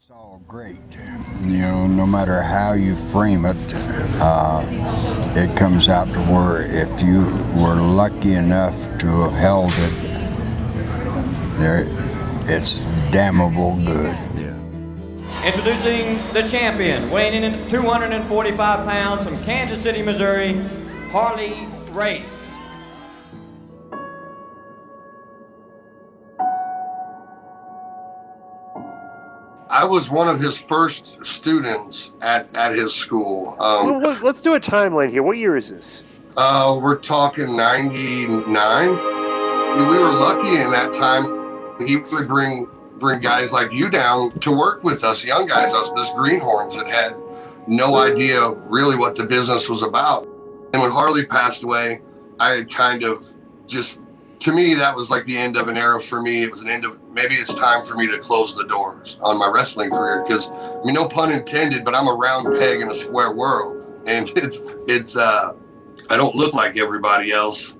It's all great, no matter how you frame it, it comes out to where if you were lucky enough to have held it, it's damnable good. Introducing the champion, weighing in at 245 pounds from Kansas City, Missouri, Harley Race. I was one of his first students at his school. Let's do a timeline here. What year is this? We're talking 99. We were lucky in that time. He would bring guys like you down to work with us, young guys, us greenhorns that had no idea really what the business was about. And when Harley passed away, I had kind of just, to me, that was like the end of an era for me. It was an end of, maybe it's time for me to close the doors on my wrestling career. Because, I mean, no pun intended, but I'm a round peg in a square world. And it's I don't look like everybody else.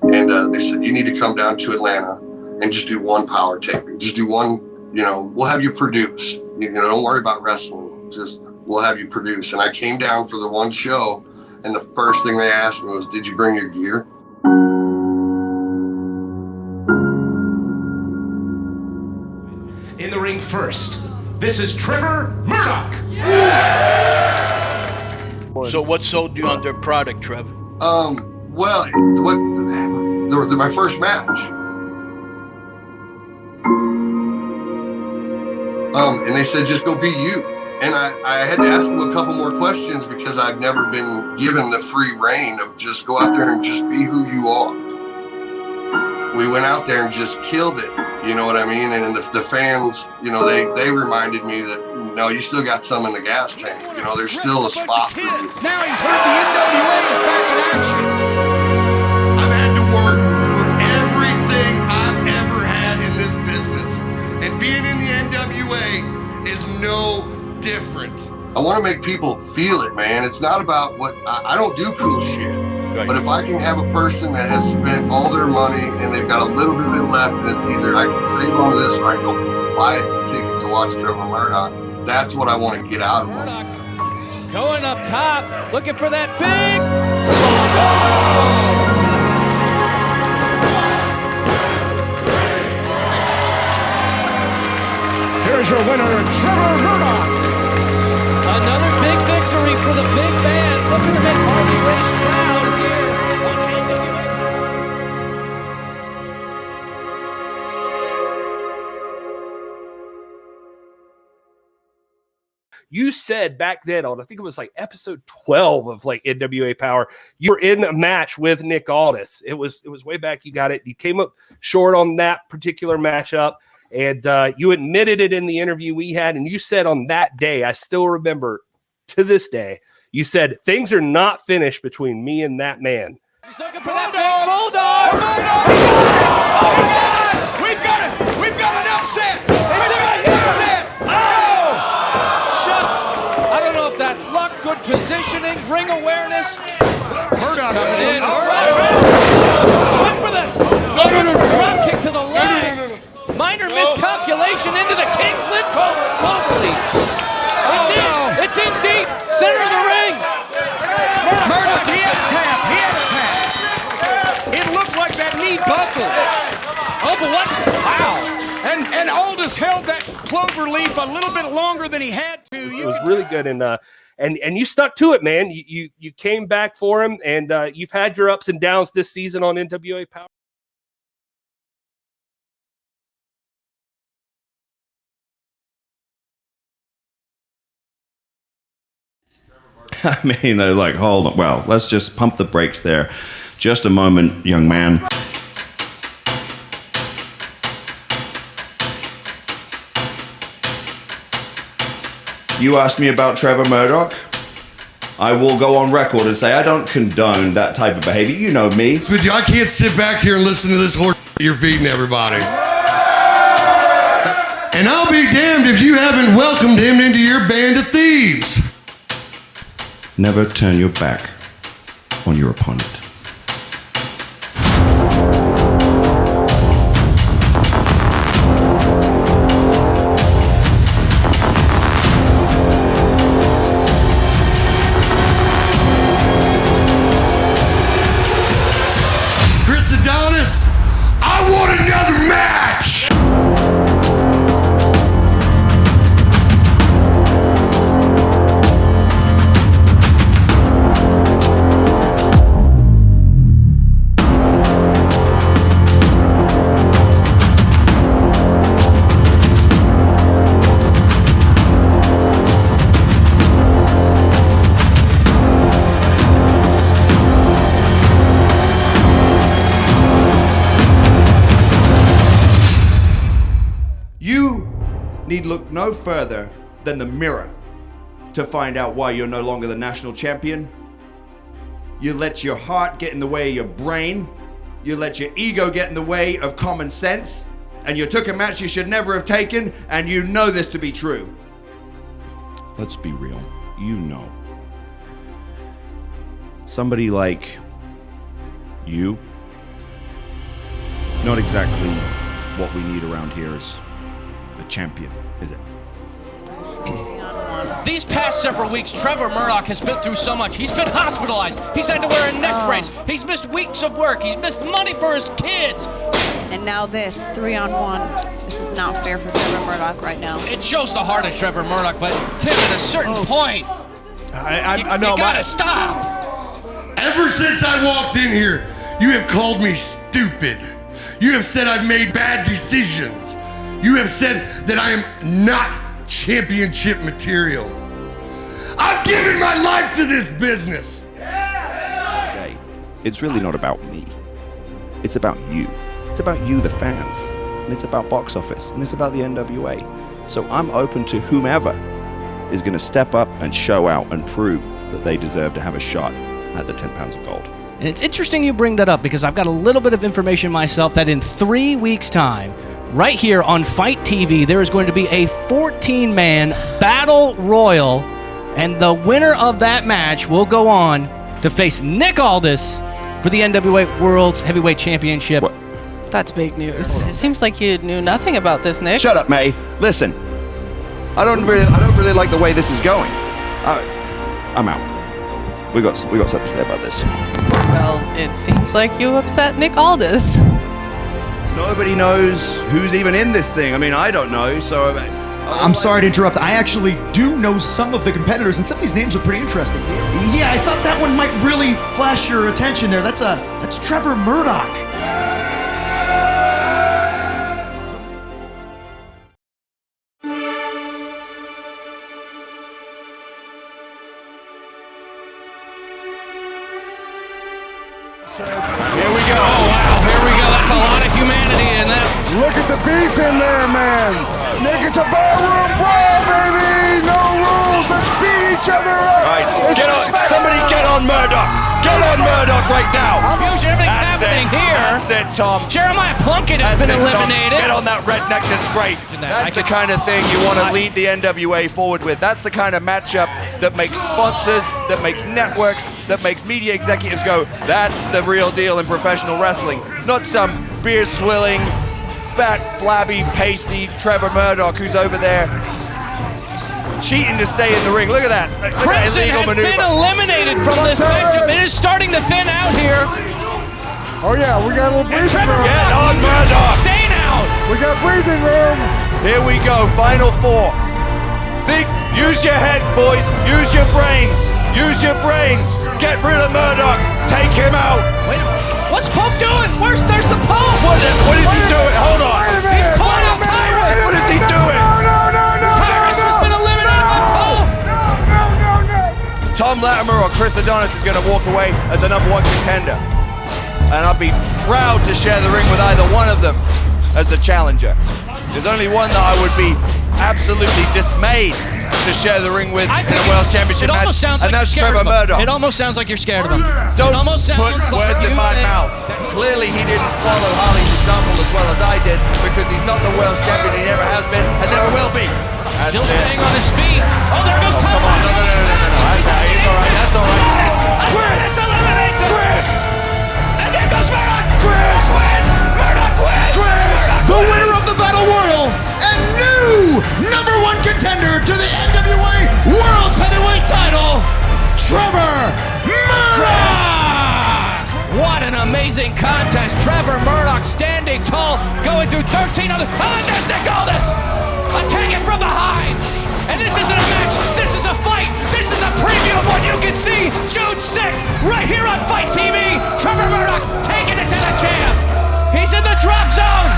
And they said, you need to come down to Atlanta and just do one power taping. Just do one, we'll have you produce. Don't worry about wrestling. Just, we'll have you produce. And I came down for the one show, and the first thing they asked me was, did you bring your gear? In the ring first, this is Trevor Murdoch. So what sold you on their product, Trev? Well, my first match. And they said, just go be you. And I had to ask them a couple more questions because I've never been given the free reign of just go out there and just be who you are. We went out there and just killed it. You know what I mean? And the fans, they reminded me that, no, you still got some in the gas tank. There's still a spot for you. Now he's heard the NWA is back in action. I've had to work for everything I've ever had in this business. And being in the NWA is no different. I want to make people feel it, man. It's not about what, I don't do cool shit. Right. But if I can have a person that has spent all their money and they've got a little bit left, and it's either I can save on this or I can go buy a ticket to watch Trevor Murdoch, that's what I want to get out of Murdoch it. going up top, looking for that big Here's your winner, Trevor Murdoch. Another big victory for the big man, looking to make Harley Race proud here on NWA. You said back then on, I think it was like episode 12 of like NWA Power, you were in a match with Nick Aldis. It was way back. You got it. You came up short on that particular matchup. And you admitted it in the interview we had, and you said on that day, I still remember to this day, you said, things are not finished between me and that man. He's looking for that big bulldog. We've got an upset. It's right here. Oh! Just, I don't know if that's luck, good positioning, ring awareness. Murdoch Coming in. Went for the drop kick to the leg. Minor miscalculation into the Kingsland Cloverleaf. It's in deep, center of the ring. Murdoch, he had a tap. It looked like that knee buckled. Oh, but what? Wow. And Aldis held that cloverleaf a little bit longer than he had to. It was really good, and you stuck to it, man. You came back for him, and you've had your ups and downs this season on NWA Power. I mean, they're like, hold on. Well, let's just pump the brakes there. Just a moment, young man. You asked me about Trevor Murdoch. I will go on record and say I don't condone that type of behavior. You know me. With you, I can't sit back here and listen to this horse you're feeding everybody. And I'll be damned if you haven't welcomed him into your band of thieves. Never turn your back on your opponent. need look no further than the mirror to find out why you're no longer the national champion. You let your heart get in the way of your brain. You let your ego get in the way of common sense. And you took a match you should never have taken, and you know this to be true. Let's be real. You know. Somebody like you, not exactly what we need around here is a champion, is it? These past several weeks, Trevor Murdoch has been through so much. He's been hospitalized. He's had to wear a neck brace. He's missed weeks of work. He's missed money for his kids. And now this, 3-on-1. This is not fair for Trevor Murdoch right now. It shows the heart of Trevor Murdoch, but Tim, at a certain point, I know. You gotta stop. Ever since I walked in here, you have called me stupid. You have said I've made bad decisions. You have said that I am not championship material. I've given my life to this business. Hey, it's really not about me. It's about you. It's about you, the fans. And it's about box office. And it's about the NWA. So I'm open to whomever is going to step up and show out and prove that they deserve to have a shot at the 10 pounds of gold. And it's interesting you bring that up because I've got a little bit of information myself that in 3 weeks' time, right here on Fight TV, there is going to be a 14-man battle royal, and the winner of that match will go on to face Nick Aldis for the NWA Worlds Heavyweight Championship. What? That's big news. It seems like you knew nothing about this, Nick. Shut up, May. Listen, I don't really like the way this is going. I'm out. We got something to say about this. Well, it seems like you upset Nick Aldis. Nobody knows who's even in this thing. I mean, I don't know, so... I'm sorry to interrupt. I actually do know some of the competitors, and some of these names are pretty interesting. Yeah, I thought that one might really flash your attention there. That's Trevor Murdoch. Here we go. Oh, wow. Here we go. That's a lot of humanity in that. Look at the beef in there, man. Nick, it's a barroom brawl, baby. No rules. Let's beat each other up. Right, somebody get on Murdoch. Get on Murdoch right now. Confusion, everything's happening here. That's it, Tom. Jeremiah Plunkett has been eliminated. Get on that redneck disgrace. That's the kind of thing you want to lead the NWA forward with. That's the kind of matchup that makes sponsors, that makes networks, that makes media executives go, that's the real deal in professional wrestling. Not some beer-swilling, fat, flabby, pasty Trevor Murdoch who's over there cheating to stay in the ring. Look at that. Crimson has been eliminated from this matchup. It is starting to thin out here. Oh yeah, we got a little breathing room. Get on Murdoch. Staying out. We got breathing room. Here we go, final four. Use your heads, boys. Use your brains. Use your brains. Get rid of Murdoch. Take him out. Wait, what's Pope doing? There's the Pope. What is he doing? Hold on. He's pulling out Tyrus. What is he doing? Tyrus has been eliminated by Pope. Tom Latimer or Chris Adonis is going to walk away as a #1 contender. And I'll be proud to share the ring with either one of them as the challenger. There's only one that I would be absolutely dismayed to share the ring with in a World Championship match, and that's Trevor Murdoch. It almost sounds like you're scared of him. Don't it almost put sounds like words in my mouth. Clearly he didn't follow Harley's example as well as I did, because he's not the world's champion. He never has been and never will be. Still staying on his feet. Oh, there goes Tom. Come on, no. That's all right. That's all right. Chris eliminates him. Chris! And there goes Murdoch. Chris! Wins. Murdoch wins. Chris! The winner of the Battle Royal and new #1 contender to the NWA Worlds Heavyweight title, Trevor Murdoch! What an amazing contest. Trevor Murdoch standing tall, going through 13 others. Oh, and there's Nick Aldis. Attacking from behind. And this isn't a match. This is a fight. This is a preview of what you can see June 6th right here on Fight TV. Trevor Murdoch taking it to the champ. He's in the drop zone.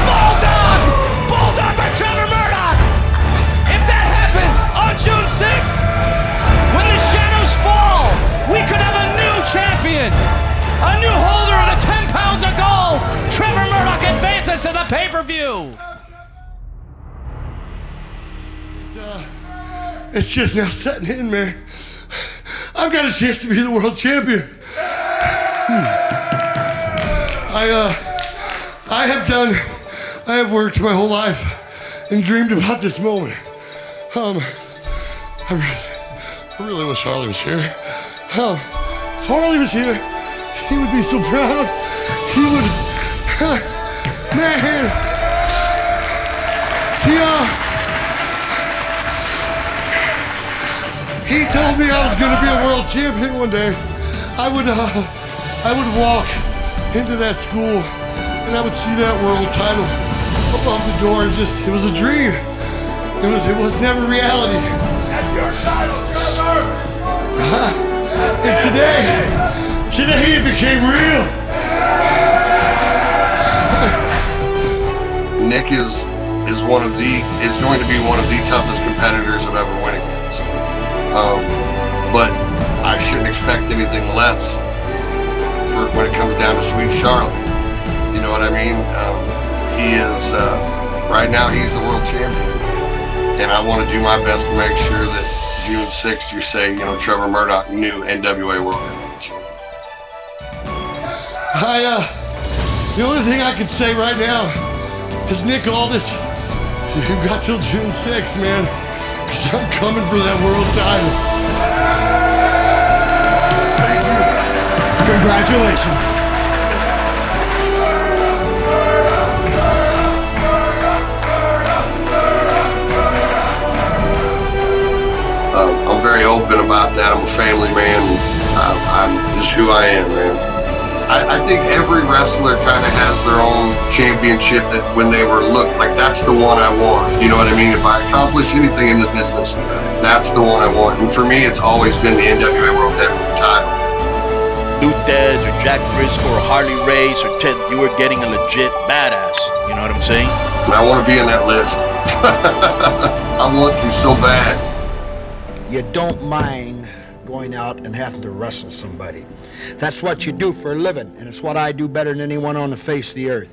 Bulldog! Bulldog by Trevor Murdoch! If that happens on June 6th, when the shadows fall, we could have a new champion, a new holder of the 10 pounds of gold. Trevor Murdoch advances to the pay-per-view. It's just now setting in, man. I've got a chance to be the world champion. I have worked my whole life and dreamed about this moment. I really wish Harley was here. If Harley was here, he would be so proud. He would, man. He told me I was going to be a world champion one day. I would walk into that school and I would see that world title above the door. It was a dream. It was never reality. That's your title, Trevor! And today it became real. Nick is going to be one of the toughest competitors I've ever went against. But I shouldn't expect anything less for when it comes down to Sweet Charlotte. You know what I mean? He is right now he's the world champion, and I want to do my best to make sure that June 6th you say, Trevor Murdoch, new NWA World Heavyweight Championship. The only thing I can say right now is, Nick Aldis, you've got till June 6th, man, because I'm coming for that world title. Thank you. Congratulations. I'm very open about that. I'm a family man. I'm just who I am, man. I think every wrestler kind of has their own championship that when they were looked like, that's the one I want. You know what I mean? If I accomplish anything in the business, that's the one I want. And for me, it's always been the NWA World Heavyweight title. Nutez or Jack Briscoe or Harley Race or Ted, you were getting a legit badass. You know what I'm saying? And I want to be in that list. I want to so bad. You don't mind going out and having to wrestle somebody. That's what you do for a living, and it's what I do better than anyone on the face of the earth.